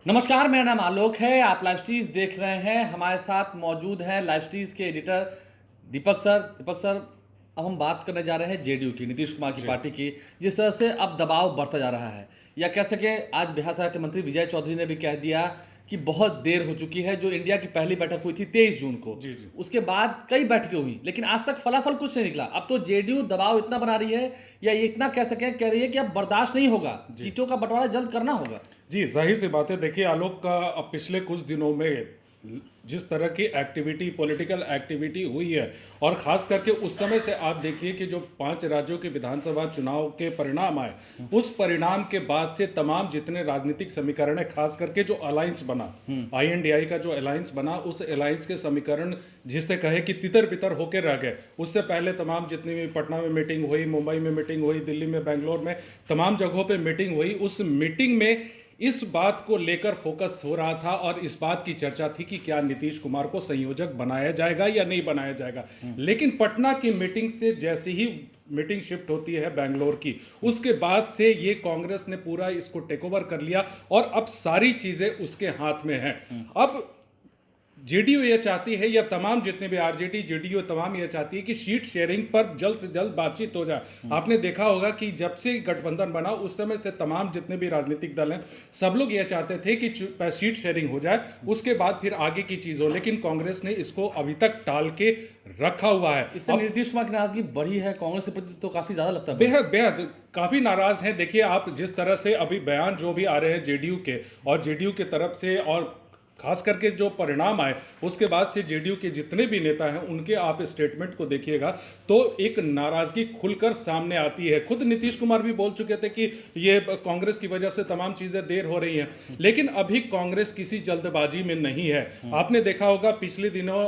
नमस्कार, मेरा नाम आलोक है। आप लाइव स्ट्रीज देख रहे हैं। हमारे साथ मौजूद हैं लाइव स्ट्रीज के एडिटर दीपक सर। अब हम बात करने जा रहे हैं जेडीयू की, नीतीश कुमार की पार्टी की। जिस तरह से अब दबाव बढ़ता जा रहा है, या कह सके आज बिहार सरकार के मंत्री विजय चौधरी ने भी कह दिया कि बहुत देर हो चुकी है। जो इंडिया की पहली बैठक हुई थी 23 जून को, जी जी। उसके बाद कई बैठकें हुई, लेकिन आज तक फलाफल कुछ नहीं निकला। अब तो जेडीयू दबाव इतना बना रही है, या ये इतना कह रही है कि अब बर्दाश्त नहीं होगा, सीटों का बंटवारा जल्द करना होगा। जी, जाहिर सी बात है। देखिए आलोक का अब पिछले कुछ दिनों में जिस तरह की एक्टिविटी, पॉलिटिकल एक्टिविटी हुई है, और ख़ास करके उस समय से आप देखिए कि जो 5 राज्यों के विधानसभा चुनाव के परिणाम आए, उस परिणाम के बाद से तमाम जितने राजनीतिक समीकरण है, खास करके जो अलायंस बना, आईएनडीआई का जो अलायंस बना, उस अलायंस के समीकरण जिससे कहे कि तितर बितर होकर रह गए। उससे पहले तमाम जितनी भी पटना में मीटिंग हुई, मुंबई में मीटिंग हुई, दिल्ली में, बेंगलोर में, तमाम जगहों पर मीटिंग हुई। उस मीटिंग में इस बात को लेकर फोकस हो रहा था और इस बात की चर्चा थी कि क्या नीतीश कुमार को संयोजक बनाया जाएगा या नहीं बनाया जाएगा। लेकिन पटना की मीटिंग से जैसे ही मीटिंग शिफ्ट होती है बेंगलोर की, उसके बाद से ये कांग्रेस ने पूरा इसको टेक ओवर कर लिया और अब सारी चीजें उसके हाथ में हैं। अब जेडीयू ये चाहती है, या तमाम जितने भी आरजेडी, जेडीयू तमाम ये चाहती है कि सीट शेयरिंग पर जल्द से जल्द बातचीत हो जाए। आपने देखा होगा कि जब से गठबंधन बना उस समय से तमाम जितने भी राजनीतिक दल हैं, सब लोग ये चाहते थे कि सीट शेयरिंग हो जाए, उसके बाद फिर आगे की चीज हो। लेकिन कांग्रेस ने इसको अभी तक टाल के रखा हुआ है। इससे नीतीश कुमार की नाराजगी बढ़ी है कांग्रेस के प्रति, तो काफी ज्यादा लगता है। बेहद बेहद काफी नाराज हैं। देखिए आप जिस तरह से अभी बयान जो भी आ रहे हैं जेडीयू के, और जेडीयू के तरफ से, और खास करके जो परिणाम आए उसके बाद से जेडीयू के जितने भी नेता हैं उनके आप स्टेटमेंट को देखिएगा तो एक नाराजगी खुलकर सामने आती है। खुद नीतीश कुमार भी बोल चुके थे कि ये कांग्रेस की वजह से तमाम चीजें देर हो रही हैं, लेकिन अभी कांग्रेस किसी जल्दबाजी में नहीं है। आपने देखा होगा पिछले दिनों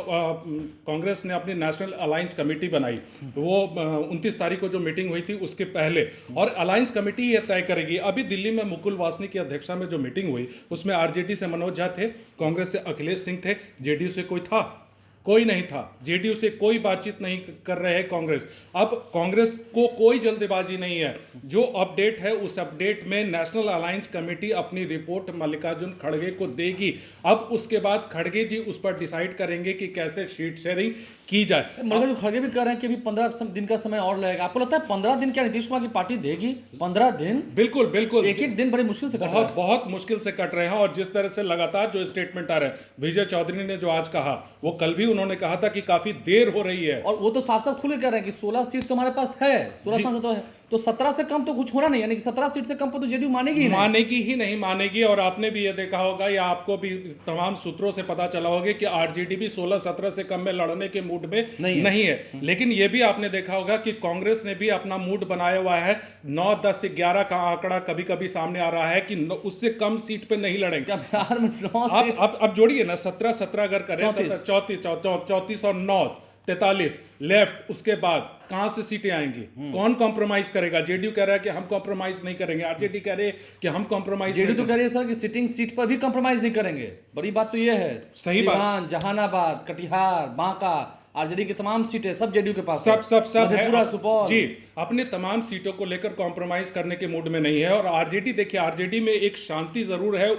कांग्रेस ने अपनी नेशनल अलायंस कमेटी बनाई, वो 29 तारीख को जो मीटिंग हुई थी उसके पहले, और अलायंस कमेटी ये तय करेगी। अभी दिल्ली में मुकुल वासनिक की अध्यक्षता में जो मीटिंग हुई उसमें आरजेडी से मनोज झा थे, कांग्रेस से अखिलेश सिंह थे, जेडीयू से कोई था? कोई नहीं था। जेडीयू से कोई बातचीत नहीं कर रहे हैं कांग्रेस। अब कांग्रेस को कोई जल्दबाजी नहीं है। जो अपडेट है उस अपडेट में नेशनल अलायंस कमेटी अपनी रिपोर्ट मल्लिकार्जुन खड़गे को देगी। अब उसके बाद खड़गे जी उस पर डिसाइड करेंगे कि कैसे सीट शेयरिंग की जाए। मगर खड़गे भी कह रहे हैं कि अभी 15 दिन का समय और लगेगा। आपको लगता है 15 दिन क्या नीतीश कुमार की पार्टी देगी? 15 दिन? बिल्कुल बिल्कुल। एक दिन बड़ी मुश्किल से बहुत बहुत मुश्किल से कट रहे हैं। और जिस तरह से लगातार जो स्टेटमेंट आ रहे हैं, विजय चौधरी ने जो आज कहा, वो कल भी उन्होंने कहा था कि काफी देर हो रही है। और वो तो साफ साफ खुल के कह रहे हैं कि 16 सीट तो हमारे पास है, 16 सांसद तो है, तो 17 से कम तो कुछ होना नहीं, यानी कि 17 सीट से कम पर तो जेडीयू मानेगी ही नहीं मानेगी। और आपने भी ये देखा होगा, या आपको भी तमाम सूत्रों से पता चला होगा कि आरजेडी भी 16-17 से कम में लड़ने के मूड में नहीं है। लेकिन ये भी आपने देखा होगा कि कांग्रेस ने भी अपना मूड बनाया हुआ है। 9, 10 से 11 का आंकड़ा कभी कभी सामने आ रहा है कि उससे कम सीट पे नहीं लड़ेंगे। बिहार में 9 सीट, अब जोड़िए ना, 17 अगर करें, 34 और 9 43 लेफ्ट, उसके बाद कहां से सीटें आएंगी? कौन कॉम्प्रोमाइज करेगा? जेडीयू कह रहा है कि हम कॉम्प्रोमाइज नहीं करेंगे, आरजेडी कह रहे हैं कि हम कॉम्प्रोमाइज। जेडीयू तो कह रही है सर कि सिटिंग सीट पर भी कॉम्प्रोमाइज नहीं करेंगे। बड़ी बात तो ये है। सही बात। जहानाबाद, कटिहार, बांका, आरजेडी की तमाम सीटें सब जेडीयू के पास सब है। पूरा सुपौल जी, अपने तमाम सीटों को लेकर कॉम्प्रोमाइज करने के मूड में नहीं है। और आरजेडी, देखिए आरजेडी में एक शांति जरूर है,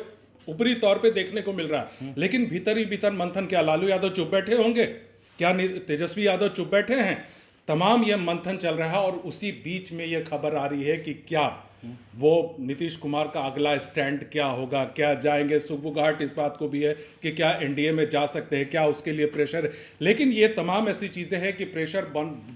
ऊपरी तौर पे देखने को मिल रहा है, लेकिन भीतर ही भीतर मंथन। क्या लालू यादव चुप बैठे होंगे? क्या तेजस्वी यादव चुप बैठे हैं? तमाम यह मंथन चल रहा है। और उसी बीच में यह खबर आ रही है कि क्या वो नीतीश कुमार का अगला स्टैंड क्या होगा? क्या जाएंगे सुबुघाट? इस बात को भी है कि क्या एनडीए में जा सकते हैं, क्या उसके लिए प्रेशर है? लेकिन ये तमाम ऐसी चीज़ें हैं कि प्रेशर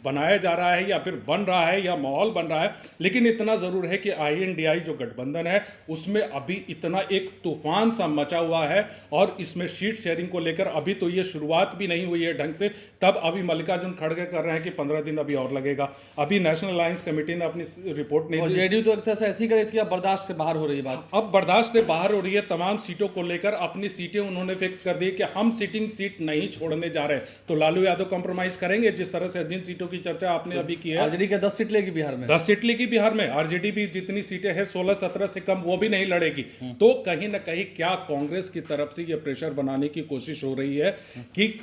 बनाया जा रहा है, या फिर बन रहा है, या माहौल बन रहा है। लेकिन इतना ज़रूर है कि आईएनडीआई जो गठबंधन है उसमें अभी इतना एक तूफान सा मचा हुआ है, और इसमें सीट शेयरिंग को लेकर अभी तो ये शुरुआत भी नहीं हुई है ढंग से। तब अभी मल्लिकार्जुन खड़गे कर रहे हैं कि 15 दिन अभी और लगेगा। अभी नेशनल अलायंस कमेटी ने अपनी रिपोर्ट नहीं दी। जेडीयू तो से ऐसी करे, इसकी अब बर्दाश्त से बाहर हो रही है बात। अब बर्दाश्त से बाहर हो रही है। तमाम सीटों को लेकर अपनी सीटें उन्होंने फिक्स कर दी कि हम सिटिंग सीट नहीं छोड़ने जा रहे। तो लालू यादव कॉम्प्रोमाइज करेंगे? जिस तरह से जिन सीटों की चर्चा आपने अभी की है, आरजेडी के 10 सीट लेगी बिहार में, 10 सीट लेगी बिहार में। आरजेडी भी जितनी सीटें हैं 16-17 से कम वो भी नहीं लड़ेगी। तो कहीं ना कहीं क्या कांग्रेस की तरफ से यह प्रेशर बनाने की कोशिश हो रही है कि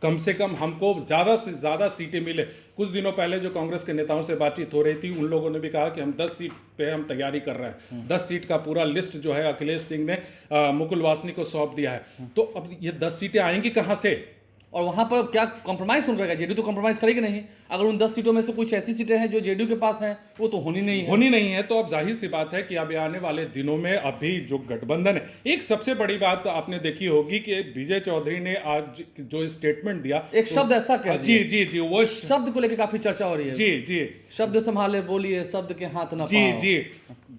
कम से कम हमको ज़्यादा से ज़्यादा सीटें मिले। कुछ दिनों पहले जो कांग्रेस के नेताओं से बातचीत हो रही थी, उन लोगों ने भी कहा कि हम 10 सीट पे हम तैयारी कर रहे हैं। 10 सीट का पूरा लिस्ट जो है अखिलेश सिंह ने मुकुल वासनिक को सौंप दिया है। तो अब ये 10 सीटें आएंगी कहाँ से? और वहां पर क्या कॉम्प्रोमाइज कौन करेगा? जेडीयू तो कॉम्प्रोमाइज करेगी नहीं। अगर उन 10 सीटों में से कुछ ऐसी सीटें हैं जो जेडीयू के पास हैं, वो तो होनी नहीं है। तो अब जाहिर सी बात है कि अब आने वाले दिनों में अभी जो गठबंधन है, एक सबसे बड़ी बात आपने देखी होगी कि विजय चौधरी ने आज जो स्टेटमेंट दिया, एक शब्द ऐसा कह जी जी जी, वो शब्द को लेकर काफी चर्चा हो रही है। जी जी, शब्द संभाले बोलिए, शब्द के हाथ न जी पाओ। जी,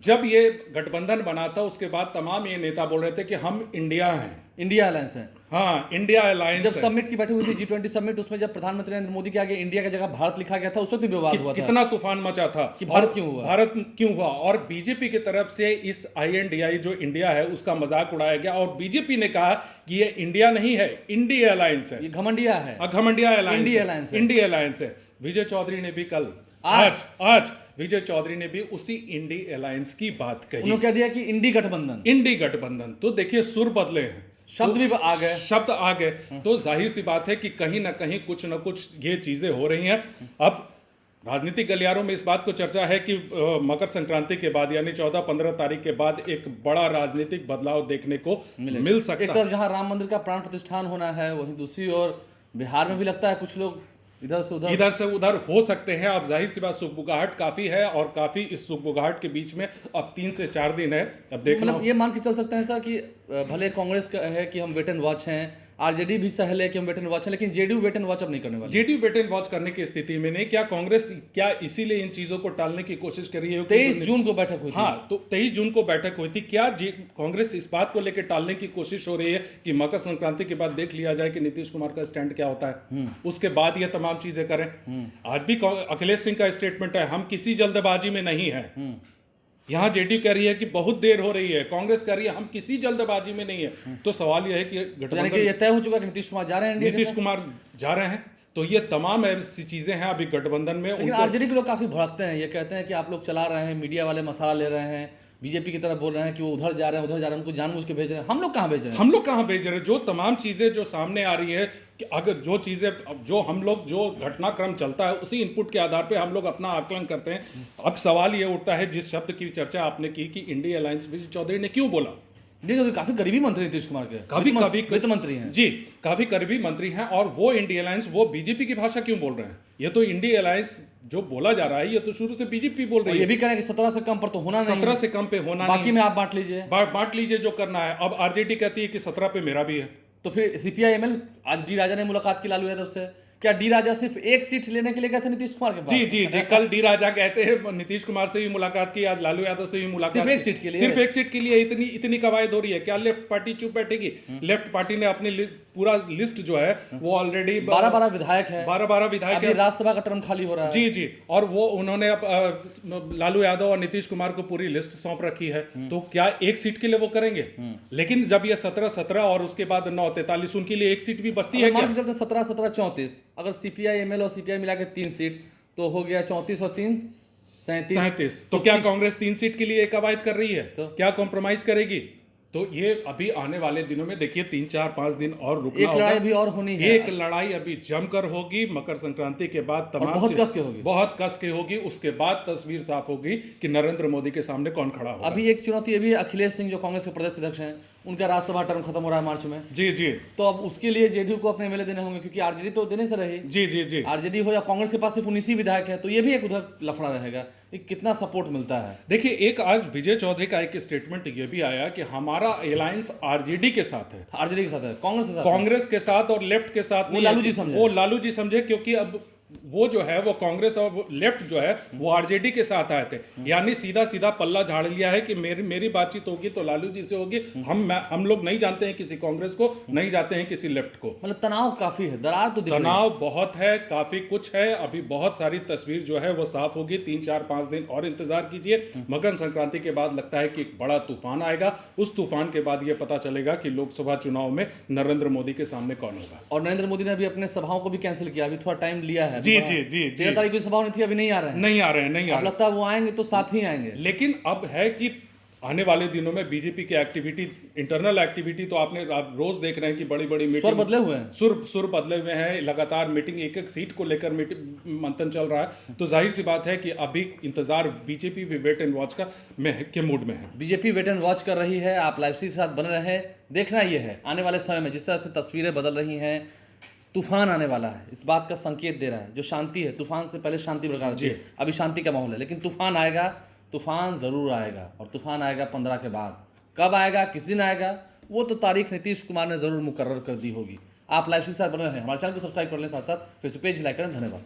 जब ये गठबंधन बना था उसके बाद तमाम ये नेता बोल रहे थे कि हम इंडिया हैं, इंडिया अलायंस है। हाँ, इंडिया अलायंस जब है। समिट की बैठी हुई थी G20 समिट, उसमें जब प्रधानमंत्री नरेंद्र मोदी के आगे इंडिया की जगह भारत लिखा गया था, उस वक्त भी विवाद हुआ था कितना तूफान मचा था कि भारत क्यों हुआ। भारत क्यों हुआ, और बीजेपी की तरफ से इस INDI जो इंडिया है उसका मजाक उड़ाया गया, और बीजेपी ने कहा कि ये इंडिया नहीं है, इंडिया अलायंस है, ये घमंडिया है, घमंडिया अलायंस है, है। इंडिया अलायंस है। विजय चौधरी ने भी कल आज विजय चौधरी ने भी उसी इंडी अलायंस की बात कही। उन्होंने कह दिया कि इंडी गठबंधन। तो देखिए सुर बदले हैं, शब्द भी आ गए, शब्द आ गए। तो जाहिर सी बात है कि कहीं ना कहीं कुछ ना कुछ ये चीजें हो रही हैं। अब राजनीतिक गलियारों में इस बात को चर्चा है कि मकर संक्रांति के बाद यानी 14-15 तारीख के बाद एक बड़ा राजनीतिक बदलाव देखने को मिल सकता है। एक तरफ जहां राम मंदिर का प्राण प्रतिष्ठान होना है, वहीं दूसरी ओर बिहार में भी लगता है कुछ लोग इधर से उधर हो सकते हैं। अब जाहिर सी बात सुगबुगाहट काफी है, और काफी इस सुगबुगाहट के बीच में अब 3 से 4 दिन है। अब देखना, मतलब ये मान के चल सकते हैं सर कि भले कांग्रेस का है कि हम वेट एंड वॉच हैं, आरजेडी भी सहल है कि हम वेट एंड वॉच हैं, लेकिन जेडीयू वेट एंड वॉच अब नहीं करने वाली। जेडीयू वेट एंड वॉच करने की स्थिति में नहीं। क्या कांग्रेस इसीलिए इन चीजों को टालने की कोशिश कर रही है? 23 जून को बैठक हुई थी। हाँ, तो 23 जून को बैठक हुई थी। क्या कांग्रेस इस बात को लेकर टालने की कोशिश हो रही है कि मकर संक्रांति के बाद देख लिया जाए कि नीतीश कुमार का स्टैंड क्या होता है, उसके बाद ये तमाम चीजें करें? आज भी अखिलेश सिंह का स्टेटमेंट है, हम किसी जल्दबाजी में नहीं है। यहाँ जेडीयू कह रही है कि बहुत देर हो रही है, कांग्रेस कह रही है हम किसी जल्दबाजी में नहीं है। तो सवाल यह है कि गठबंधन ये तय हो चुका कि नीतीश कुमार जा रहे हैं, नीतीश कुमार जा रहे हैं। तो ये तमाम ऐसी चीजें हैं अभी गठबंधन में। लेकिन आरजेडी के लोग काफी भड़कते हैं, ये कहते हैं कि आप लोग चला रहे हैं, मीडिया वाले मसाला ले रहे हैं, बीजेपी की तरफ बोल रहे हैं कि वो उधर जा रहे हैं, उनको जानबूझ के भेज रहे हैं। हम लोग कहाँ भेज रहे हैं? जो तमाम चीजें जो सामने आ रही है कि अगर जो चीजें जो हम लोग जो घटनाक्रम चलता है उसी इनपुट के आधार पे हम लोग अपना आकलन करते हैं। अब सवाल ये उठता है, जिस शब्द की चर्चा आपने की कि इंडिया अलायंस, विजय चौधरी ने क्यों बोला? तो काफी करीबी मंत्री नीतीश कुमार के, काफी वित्त मंत्री हैं जी, काफी करीबी मंत्री हैं, और वो इंडिया अलायंस, वो बीजेपी की भाषा क्यों बोल रहे हैं? ये तो इंडिया अलायंस जो बोला जा रहा है ये तो शुरू से बीजेपी बोल रही है। ये भी कह रहे हैं कि 17 से कम पर तो होना नहीं, 17 से कम पे होना बाकी में आप बांट लीजिए जो करना है। अब आरजेडी कहती है कि 17 पे मेरा भी है। तो फिर CPI-ML, आज डी राजा ने मुलाकात की लालू यादव से। क्या डी राजा सिर्फ एक सीट लेने के लिए गए थे नीतीश कुमार के पास? जी जी जी, कल डी राजा कहते हैं नीतीश कुमार से भी मुलाकात की, आज लालू यादव से भी मुलाकात, सिर्फ एक सीट के लिए इतनी कवायद हो रही है। क्या लेफ्ट पार्टी चुप बैठेगी? लेफ्ट पार्टी ने अपनी पूरा लिस्ट जो है वो ऑलरेडी 12 विधायक है, 12 विधायक है। राज्यसभा का टर्म खाली हो रहा है। जी जी, और वो उन्होंने अब लालू यादव और नीतीश कुमार को पूरी लिस्ट सौंप रखी है। तो क्या एक सीट के लिए वो करेंगे? लेकिन जब ये 17-17 और उसके बाद 9-43, उनके लिए एक सीट भी बचती है। 17-17 34, अगर CPI-ML और CPI मिला के 3 सीट तो हो गया 34 और 3 37। तो क्या कांग्रेस 3 सीट के लिए कवायद कर रही है? तो क्या कॉम्प्रोमाइज करेगी? तो ये अभी आने वाले दिनों में देखिए 3-4-5 दिन और रुकना होगा। एक लड़ाई भी और होनी है, एक लड़ाई अभी जमकर होगी मकर संक्रांति के बाद, तमाम बहुत कस के होगी। उसके बाद तस्वीर साफ होगी कि नरेंद्र मोदी के सामने कौन खड़ा होगा। अभी एक चुनौती ये भी है, अखिलेश सिंह जो कांग्रेस के प्रदेश अध्यक्ष हैं, उनका राज्यसभा टर्म खत्म हो रहा है मार्च में। जी जी, तो अब उसके लिए जेडीयू को अपने एमएलए देने होंगे, क्योंकि आरजेडी तो देने से रही। जी जी जी, आरजेडी हो या कांग्रेस के पास सिर्फ 19 ही विधायक है, तो ये भी एक उधर लफड़ा रहेगा, कितना सपोर्ट मिलता है। देखिए, एक आज विजय चौधरी का एक स्टेटमेंट ये भी आया कि हमारा अलायंस आरजेडी के साथ है, आरजेडी के साथ है, कांग्रेस के साथ और लेफ्ट के साथ नहीं। वो लालू जी समझे, क्योंकि अब वो जो है वो कांग्रेस और लेफ्ट जो है वो आरजेडी के साथ आए थे। यानी सीधा पल्ला झाड़ लिया है कि मेरी बातचीत होगी तो लालू जी से होगी। हम लोग नहीं जानते हैं किसी कांग्रेस को, नहीं जानते हैं किसी लेफ्ट को। मतलब तनाव काफी है, दरार तो तनाव बहुत है, काफी कुछ है। अभी बहुत सारी तस्वीर जो है वो साफ होगी। 3-4-5 दिन और इंतजार कीजिए। मकर संक्रांति के बाद लगता है कि एक बड़ा तूफान आएगा। उस तूफान के बाद ये पता चलेगा कि लोकसभा चुनाव में नरेंद्र मोदी के सामने कौन होगा। और नरेंद्र मोदी ने अभी अपने सभाओं को भी कैंसिल किया, अभी थोड़ा टाइम लिया है। जी जी जी, 13 तारीख की सभा नहीं थी, अभी नहीं आ रहे हैं। नहीं आ रहे हैं। लगता है वो आएंगे तो साथ ही आएंगे। लेकिन अब है कि आने वाले दिनों में बीजेपी की एक्टिविटी, इंटरनल एक्टिविटी तो आप रोज देख रहे हैं कि बड़ी बड़ी स्वर मीटिंग बदले हुए हैं। सुर बदले हुए हैं, लगातार मीटिंग, एक एक सीट को लेकर मीटिंग मंथन चल रहा है। तो जाहिर सी बात है कि अभी इंतजार बीजेपी भी वेट एंड वॉच के मूड में है। बीजेपी वेट एंड वॉच कर रही है। आप लाइव स्ट्रीम के साथ बने रहे। देखना ये है आने वाले समय में जिस तरह से तस्वीरें बदल रही हैं, तूफान आने वाला है, इस बात का संकेत दे रहा है। जो शांति है, तूफान से पहले शांति बरकरार थी, अभी शांति का माहौल है, लेकिन तूफान आएगा, तूफान ज़रूर आएगा। और तूफान आएगा 15 के बाद। कब आएगा, किस दिन आएगा, वो तो तारीख नीतीश कुमार ने ज़रूर मुकर्रर कर दी होगी। आप लाइव के साथ बने रहें, हमारे चैनल को सब्सक्राइब कर लें, साथ साथ फेसबुक पेज भी लाइक करें। धन्यवाद।